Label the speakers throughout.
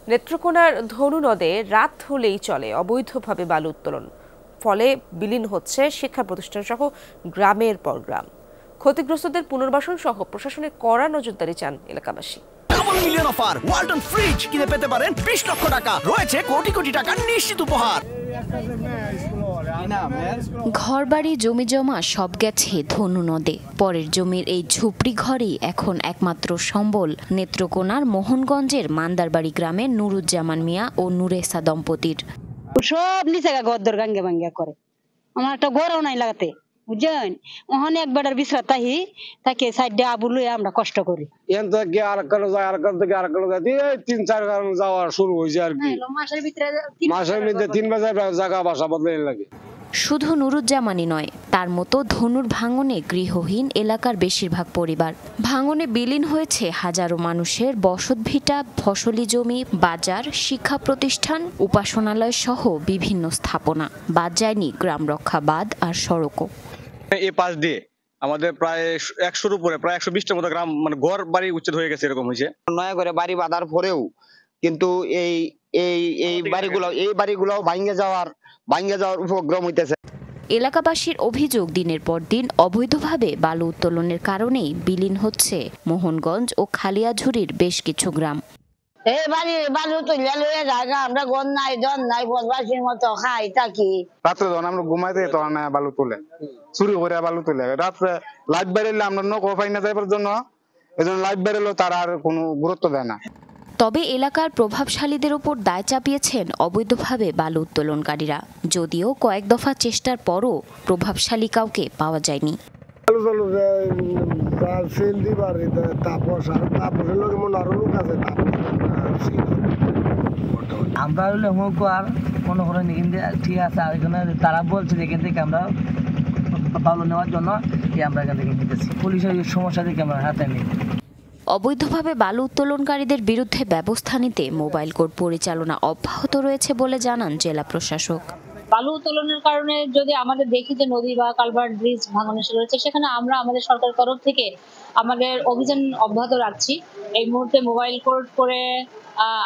Speaker 1: নেত্রকোনার ধনু নদে রাত হলেই চলে অবৈধভাবে বালু উত্তোলন, ফলে বিলীন হচ্ছে শিক্ষা প্রতিষ্ঠান সহ গ্রামের পর গ্রাম। ক্ষতিগ্রস্তদের পুনর্বাসন সহ প্রশাসনের কড়া নজরদারি চান এলাকাবাসী।
Speaker 2: Double million offer, Walton fridge কিনে পেতে পারেন 20 লক্ষ টাকা, রয়েছে কোটি কোটি টাকার নিশ্চিত উপহার।
Speaker 3: ঘরবাড়ি জমি জমা সব গেছে ধনু নদে। পরের জমির এই ঝুপড়ি ঘরই এখন একমাত্র সম্বল নেত্রকোনার মোহনগঞ্জের মান্দারবাড়ি গ্রামের নুরুজ্জামান মিয়া ও নুরেসা দম্পতির।
Speaker 4: সব নিচে গদ্দর গাঙ্গে ভাঙ্গা করে, আমার একটা ঘরও নাই লাগাতে, বুঝছেন? ওখানে একবার বিশ্রাত তাকে সাইডে আবু লইয়া আমরা কষ্ট করি।
Speaker 5: যাওয়া শুরু হয়েছে আর কি, মাসের মধ্যে 3 বাজার জায়গা বাসা বদলাইতে লাগে।
Speaker 3: শুধু নুরুজ্জামানই নয়, তার মতো ধনুর ভাঙনে গৃহহীন এলাকার বেশিরভাগ পরিবার। ভাঙনে বিলীন হয়েছে হাজারো মানুষের বসতভিটা, ফসলি জমি, বাজার, শিক্ষা প্রতিষ্ঠান, উপাসনালয় সহ বিভিন্ন স্থাপনা। বাদ যায়নি গ্রাম রক্ষা বাঁধ আর সড়কও।
Speaker 6: এই পাশ দিয়ে আমাদের প্রায় 100-র উপরে, প্রায় 120টার মতো গ্রাম মানে ঘর বাড়ি উচ্ছেদ হয়ে গেছে, এরকম হয়েছে।
Speaker 7: নয়া করে বাড়ি বাঁধার পরেও কিন্তু এই বাড়িগুলো ভাঙ্গে যাওয়ার উপক্রম হইতেছে।
Speaker 3: এলাকাবাসীর অভিযোগ, দিনের পর দিন অবৈধভাবে বালু উত্তোলনের কারণেই বিলীন হচ্ছে মোহনগঞ্জ ও খালিয়াঝুরির বেশ কিছু গ্রাম।
Speaker 4: বালু তুলিয়া লইয়া জায়গা আমরা গন নাই জন নাই বদবাসীর মতো খাই থাকি।
Speaker 5: রাত্রে যখন আমরা ঘুমাইতে তখন বালু তুলে, চুরি করে বালু তুলে। রাত্রে লাইট বেরোলে আমরা নৌকো পাই না যাইবার জন্য, এই জন্য লাইট বেরোলেও তারা আর কোনো গুরুত্ব দেয় না।
Speaker 3: তবে এলাকার প্রভাবশালীদের উপর দায় চাপিয়েছেন অবৈধভাবে বালু উত্তোলনকারীরা, যদিও কয়েক দফা চেষ্টার পরও প্রভাবশালী কাউকে পাওয়া যায়নি।
Speaker 8: আমরা হলে আর মনে করেন ঠিক আছে, তারা বলছে যে এখান থেকে আমরা বালু নেওয়ার জন্য আমরা এখান থেকে নিতেছি। পুলিশের সমস্যা থেকে আমরা হাতে নিই।
Speaker 3: অবৈধভাবে বালু উত্তোলনকারীদের বিরুদ্ধে ব্যবস্থা নিতে মোবাইল কোর্ট পরিচালনা অব্যাহত রয়েছে বলে জানান জেলা প্রশাসক।
Speaker 9: বালু উত্তোলনের কারণে যদি আমাদের দেখি যে নদী বা কালভার্ট ব্রিজ ভাঙনে রয়েছে, সেখানে আমরা আমাদের সরকারের তরফ থেকে আমাদের অভিযান অব্যাহত রাখছি। এই মুহূর্তে মোবাইল কোর্ট করে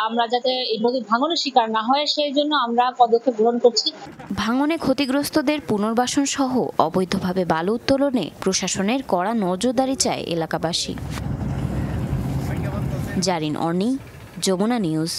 Speaker 9: আমরা যাতে এই নদী ভাঙনের শিকার না হয় সেই জন্য আমরা পদক্ষেপ গ্রহণ করছি।
Speaker 3: ভাঙনে ক্ষতিগ্রস্তদের পুনর্বাসন সহ অবৈধভাবে বালু উত্তোলনে প্রশাসনের কড়া নজরদারি চায় এলাকাবাসী। জারিন অর্নি, যমুনা নিউজ।